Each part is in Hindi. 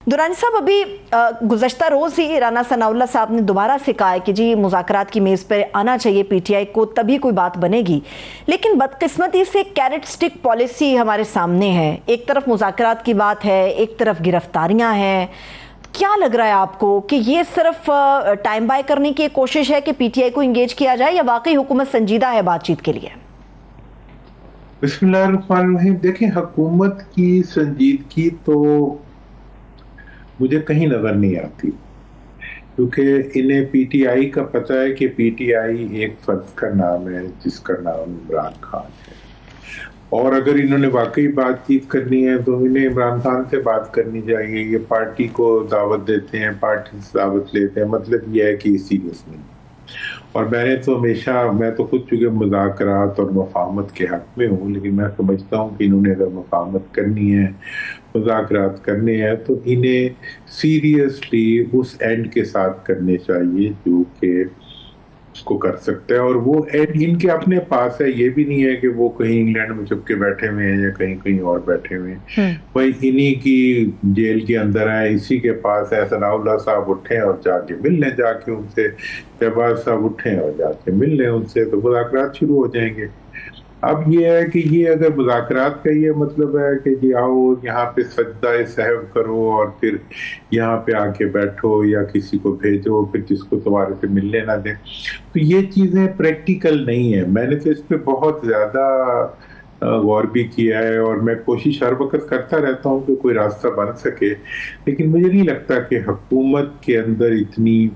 दुरानी साहब, अभी गुज़श्ता रोज़ ही राना सनाउल्लाह साहब ने दोबारा से कहा है कि जी मुज़ाकरात की मेज़ पर आना चाहिए पीटीआई को, तभी कोई बात बनेगी। लेकिन बदकिस्मती से कैरेट स्टिक पॉलिसी हमारे सामने है। एक तरफ मुज़ाकरात की बात है, एक तरफ गिरफ्तारियां हैं। क्या लग रहा है आपको कि ये सिर्फ टाइम बाय करने की कोशिश है कि पीटीआई को इंगेज किया जाए, या वाकई हुकूमत संजीदा है बातचीत के लिए? बिस्मिल्लाहिर्रहमानिर्रहीम। देखिए, हुकूमत की संजीदगी तो मुझे कहीं नजर नहीं आती, क्योंकि इन्हें पीटीआई का पता है कि पीटीआई एक फर्द का नाम है जिसका नाम इमरान खान है, और अगर इन्होंने वाकई बातचीत करनी है तो इन्हें इमरान खान से बात करनी चाहिए। ये पार्टी को दावत देते हैं, पार्टी से दावत लेते हैं, मतलब यह है कि सीरियस नहीं। और मैं तो खुद चूंकि मुज़ाकरात और मफाहमत के हक में हूँ, लेकिन मैं समझता हूँ कि इन्होंने अगर मफाहमत करनी है, मुज़ाकरात करने हैं, तो इन्हें सीरियसली उस एंड के साथ करने चाहिए जो कि उसको कर सकते हैं। और वो एंड इनके अपने पास है, ये भी नहीं है कि वो कहीं इंग्लैंड में चुप के बैठे हुए हैं या कहीं कहीं और बैठे हुए हैं। वही इन्हीं की जेल के अंदर है, इसी के पास है। सनाउल्लाह साहब उठे और जाके मिल लें, जाके उनसे शहबाज साहब उठे और जाके मिल लें उनसे, तो मुज़ाकरात शुरू हो जाएंगे। अब ये है कि ये अगर मुज़ाकरात का ये मतलब है कि जी आओ यहाँ पे सजदा सहव करो और फिर यहाँ पे आके बैठो या किसी को भेजो फिर जिसको तुम्हारे से मिलने ना दे, तो ये चीज़ें प्रैक्टिकल नहीं है। मैंने तो इस पे बहुत ज़्यादा गौर भी किया है और मैं कोशिश हर वक्त करता रहता हूँ कि कोई रास्ता बन सके, लेकिन मुझे नहीं लगता कि हुकूमत के अंदर इतनी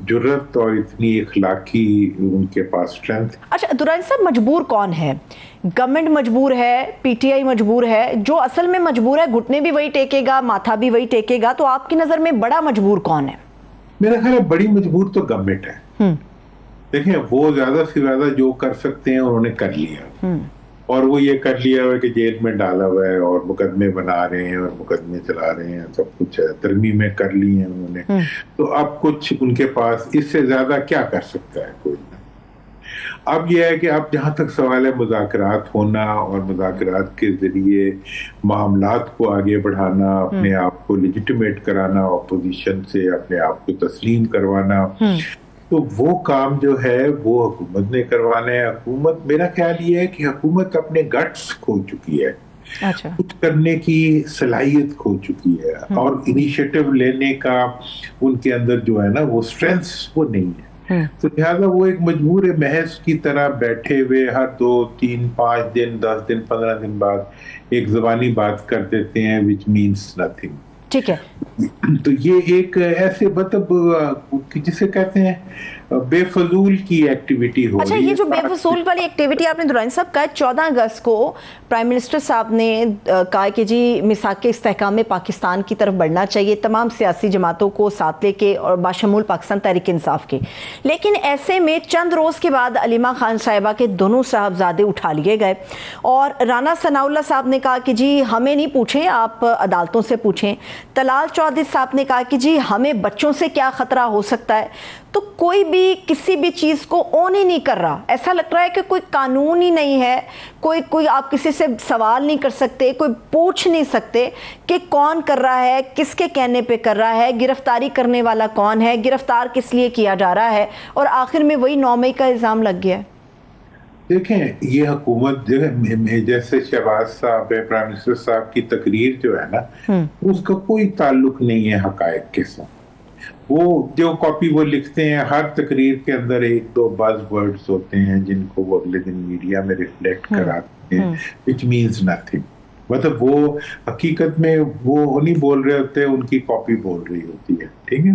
जुर्रत और इतनी इखलाकी उनके पास स्ट्रेंथ। अच्छा दुरानी साहब, मजबूर कौन है? गवर्नमेंट मजबूर है, पीटीआई मजबूर है? जो असल में मजबूर है घुटने भी वही टेकेगा, माथा भी वही टेकेगा, तो आपकी नजर में बड़ा मजबूर कौन है? मेरा ख्याल है बड़ी मजबूर तो गवर्नमेंट है। देखिए, वो ज्यादा से ज्यादा जो कर सकते हैं उन्होंने कर लिया, और वो ये कर लिया हुआ कि जेल में डाला हुआ है और मुकदमे बना रहे हैं और मुकदमे चला रहे हैं, सब कुछ है, तरमीमें कर ली हैं उन्होंने। तो अब कुछ उनके पास इससे ज्यादा क्या कर सकता है कोई ना। अब यह है कि अब जहां तक सवाल है मुज़ाकरात होना और मुज़ाकरात के जरिए मामलात को आगे बढ़ाना, अपने आप को लेजिटिमेट कराना, अपोजिशन से अपने आप को तस्लीम करवाना, तो वो काम जो है वो हुकूमत ने करवाना है। हुकूमत, मेरा ख्याल ये है कि हुकूमत अपने गट्स खो चुकी है। अच्छा। कुछ करने की सलाहियत खो चुकी है और इनिशिएटिव लेने का उनके अंदर जो है ना वो स्ट्रेंथ वो नहीं है। तो लिहाजा वो एक मजबूर महज की तरह बैठे हुए हर 2, 3, 5 दिन, 10 दिन, 15 दिन बाद एक ज़बानी बात कर देते हैं विच मीन्स नथिंग। ठीक है, तो ये एक ऐसे मतलब जिसे कहते हैं बेफजूल की एक्टिविटी हो रही है। अच्छा, ये जो बेफजूल वाली एक्टिविटी आपने दुरानी साहब कहा, 14 अगस्त को प्राइम मिनिस्टर साहब ने कहा कि जी मिसाक के इस्तेहकाम में पाकिस्तान की तरफ बढ़ना चाहिए, तमाम सियासी जमातों को साथ लेके और बाशमूल पाकिस्तान तहरीक इंसाफ के। लेकिन ऐसे में चंद रोज़ के बाद अलीमा खान साहिबा के दोनों साहबजादे उठा लिए गए और राना सनाउल्लाह साहब ने कहा कि जी हमें नहीं पूछें, आप अदालतों से पूछें। तलाल चौधरी साहब ने कहा कि जी हमें बच्चों से क्या खतरा हो सकता है। तो कोई भी किसी भी चीज़ को ओन ही नहीं कर रहा। ऐसा लग रहा है कि कोई कानून ही नहीं है, कोई आप किसी से सवाल नहीं कर सकते, कोई पूछ नहीं सकते कि कौन कर रहा है, किसके कहने पे कर रहा है, गिरफ्तारी करने वाला कौन है, गिरफ्तार किस लिए किया जा रहा है, और आखिर में वही 9 मई का इल्ज़ाम लग गया है। देखें, ये हुकूमत जैसे शहबाज साहब है, प्राइम मिनिस्टर साहब की तकरीर जो है ना, उसका कोई ताल्लुक नहीं है हकायक के साथ। वो जो कॉपी वो लिखते हैं, हर तकरीर के अंदर 1-2 बज़ वर्ड्स होते हैं जिनको वो अगले दिन मीडिया में रिफ्लेक्ट कराते हैं, विच मीन्स नथिंग। मतलब वो हकीकत में वो नहीं बोल रहे होते, उनकी कॉपी बोल रही होती है। ठीक है।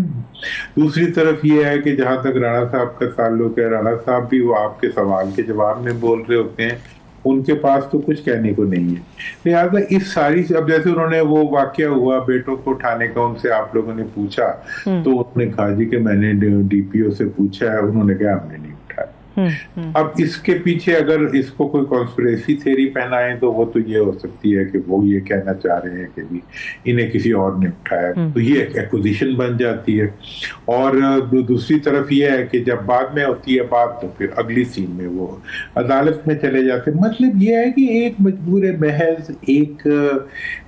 दूसरी तरफ ये है कि जहां तक राणा साहब का ताल्लुक है, राणा साहब भी वो आपके सवाल के जवाब में बोल रहे होते हैं, उनके पास तो कुछ कहने को नहीं है। लिहाजा इस सारी, अब जैसे उन्होंने वो वाकया हुआ बेटों को उठाने का, उनसे आप लोगों ने पूछा तो उन्होंने कहा जी कि मैंने डीपीओ से पूछा है, उन्होंने कहा हमने नहीं उठाया। अब इसके पीछे अगर इसको कोई कॉन्स्पिरेसी थ्योरी पहनाए तो वो तो ये हो सकती है कि वो ये कहना चाह रहे हैं कि भी इन्हें किसी और ने उठाया, तो ये एक एक्विजिशन बन जाती है। और दूसरी तरफ ये है कि जब बाद में होती है बात तो फिर अगली सीन में वो अदालत में चले जाते हैं। मतलब ये है कि एक मजबूर महज एक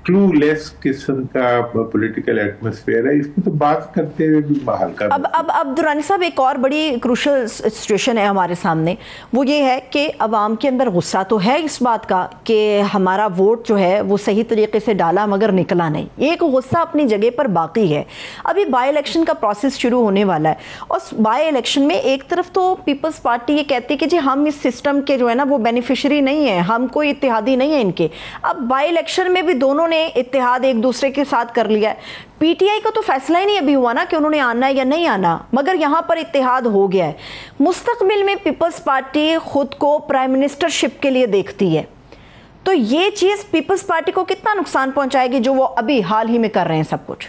क्लूलेस किस्म का पॉलिटिकल एटमॉस्फेयर है, इसकी तो बात करते हुए भी हल्का। अब दुरानी साहब एक और बड़ी क्रूशल सिचुएशन है हमारे सामने, वो ये है कि अवाम के अंदर गुस्सा तो है इस बात का कि हमारा वोट जो है वो सही तरीके से डाला मगर निकला नहीं, एक गुस्सा अपनी जगह पर बाकी है। अभी बाई इलेक्शन का प्रोसेस शुरू होने वाला है और बाई इलेक्शन में एक तरफ तो पीपल्स पार्टी ये कहती है कि जी हम इस सिस्टम के जो है ना वो बेनिफिशियरी नहीं है, हम कोई इत्तेहादी नहीं है इनके। अब बाई इलेक्शन में भी दोनों ने इत्तेहाद एक दूसरे के साथ कर लिया है। पीटीआई का तो फैसला ही नहीं अभी हुआ ना कि उन्होंने आना है या नहीं आना, मगर यहां पर इत्तेहाद हो गया है। मुस्तकबिल में पीपल्स पार्टी खुद को प्राइम मिनिस्टरशिप के लिए देखती है, तो ये चीज पीपल्स पार्टी को कितना नुकसान पहुंचाएगी जो वो अभी हाल ही में कर रहे हैं सब कुछ?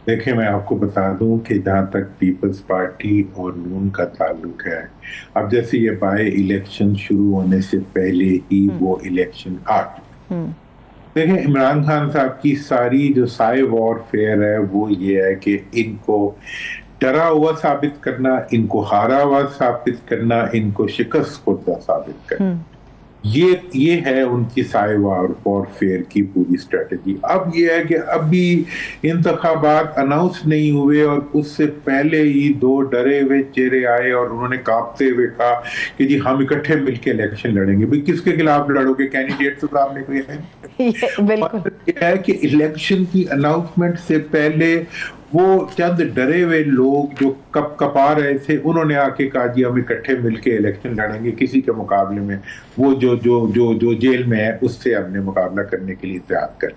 देखिए, मैं आपको बता दूं कि जहां तक पीपल्स पार्टी और नून का ताल्लुक है, अब जैसे ये बाय इलेक्शन शुरू होने से पहले ही वो इलेक्शन आ चुके। देखिए, इमरान खान साहब की सारी जो साइ वॉरफेयर है वो ये है कि इनको डरा हुआ साबित करना, इनको हारा हुआ साबित करना, इनको शिकस्त खुर्दा साबित करना, ये है उनकी साइ वॉरफेयर की पूरी स्ट्रेटजी। अब ये है कि अभी इंतखाबात अनाउंस नहीं हुए और उससे पहले ही दो डरे हुए चेहरे आए और उन्होंने कांपते हुए कहा कि जी हम इकट्ठे मिलकर इलेक्शन लड़ेंगे। भाई किसके खिलाफ लड़ोगे? कैंडिडेट तो सामने कोई है। बिल्कुल ये है कि इलेक्शन की अनाउंसमेंट से पहले वो चंद डरे हुए लोग जो कपा रहे थे उन्होंने आके कहा जी हम इकट्ठे मिलके इलेक्शन लड़ेंगे, किसी के मुकाबले में वो जो जेल में है उससे हमने मुकाबला करने के लिए इत्तेहाद कर।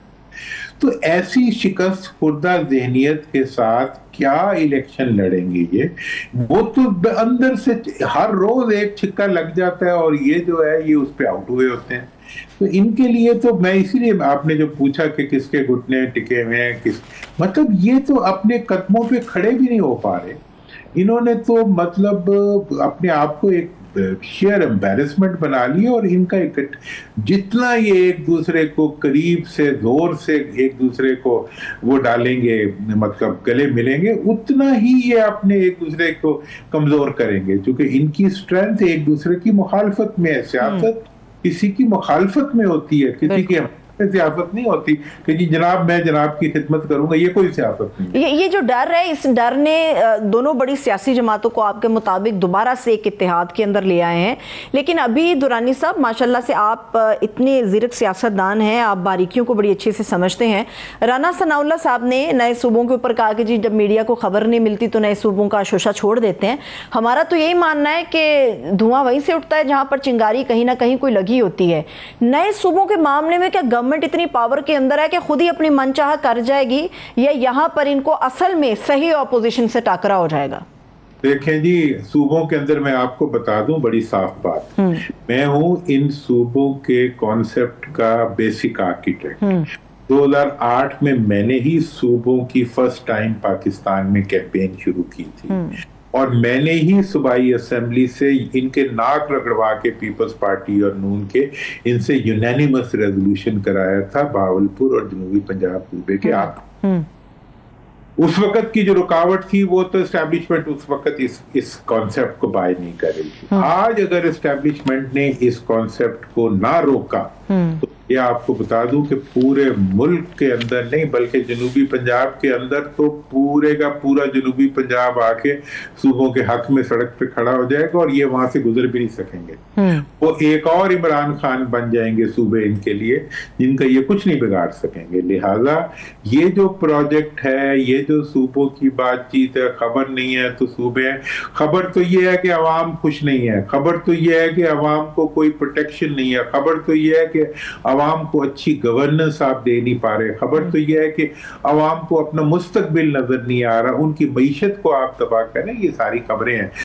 तो ऐसी शिकस्त खुर्दा ज़हनियत के साथ क्या इलेक्शन लड़ेंगे ये? वो तो अंदर से हर रोज एक छिक्का लग जाता है और ये जो है ये उस पर आउट हुए होते हैं। तो इनके लिए तो मैं इसीलिए आपने जो पूछा कि किसके घुटने टिके हुए हैं किस, मतलब ये तो अपने कदमों पे खड़े भी नहीं हो पा रहे। इन्होंने तो मतलब अपने आप को एक शेयर एम्बैरेसमेंट बना लिया और इनका एक जितना ये एक दूसरे को करीब से जोर से एक दूसरे को वो डालेंगे, मतलब गले मिलेंगे, उतना ही ये अपने एक दूसरे को कमजोर करेंगे, क्योंकि इनकी स्ट्रेंथ एक दूसरे की मुखालफत में है। सियासत किसी की मुखालफत में होती है, किसी की सियासत नहीं होती कि जी जनाब मैं जनाब की खिदमत करूंगा, ये कोई सियासत नहीं। ये जो डर है, इस डर ने दोनों बड़ी सियासी जमातों को आपके मुताबिक दोबारा से एक इत्तेहाद के अंदर ले आए हैं। लेकिन अभी दुरानी साहब माशाल्लाह से आप इतने ज़ीरक सियासतदान हैं, आप बारीकियों को बड़ी अच्छे से समझते हैं। राना सनाउल्लाह साहब ने नए सूबों के ऊपर कहा कि जी जब मीडिया को खबर नहीं मिलती तो नए सूबों का शोशा छोड़ देते हैं। हमारा तो यही मानना है कि धुआं वहीं से उठता है जहां पर चिंगारी कहीं ना कहीं कोई लगी होती है। नए सूबों के मामले में क्या गवर्नमेंट इतनी पावर के अंदर है कि खुद ही अपनी मनचाहा कर जाएगी या यहां पर इनको असल में सही ऑपोजिशन से टाकरा हो जाएगा? देखें जी, सूबों के अंदर मैं आपको बता दूं बड़ी साफ बात, मैं हूं इन सूबों के कॉन्सेप्ट का बेसिक आर्किटेक्ट। 2008 में मैंने ही सूबों की फर्स्ट टाइम पाकिस्तान में कैंपेन शुरू की थी और मैंने ही सूबाई असेंबली से इनके नाक रगड़वा के पीपल्स पार्टी और नून के इनसे यूनानिमस रेजोल्यूशन कराया था बावलपुर और जनूबी पंजाब सूबे के आप। उस वक्त की जो रुकावट थी वो तो एस्टैब्लिशमेंट उस वक्त इस कॉन्सेप्ट को बाय नहीं कर रही थी। आज अगर एस्टैब्लिशमेंट ने इस कॉन्सेप्ट को ना रोका तो ये आपको बता दूं कि पूरे मुल्क के अंदर नहीं बल्कि जनूबी पंजाब के अंदर तो पूरे का पूरा जनूबी पंजाब आके सूबों के हक में सड़क पे खड़ा हो जाएगा और ये वहां से गुजर भी नहीं सकेंगे। वो एक और इमरान खान बन जाएंगे सूबे इनके लिए जिनका ये कुछ नहीं बिगाड़ सकेंगे। लिहाजा ये जो प्रोजेक्ट है, ये जो सूबों की बातचीत है, खबर नहीं है तो सूबे हैं, खबर तो ये है कि अवाम खुश नहीं है, खबर तो ये है कि अवाम को कोई प्रोटेक्शन नहीं है, खबर तो ये है कि अवाम को अच्छी गवर्नेंस आप दे नहीं पा रहे, खबर तो यह है कि अवाम को अपना मुस्तकबिल नजर नहीं आ रहा, उनकी मईशत को आप तबाह करें, ये सारी खबरें हैं।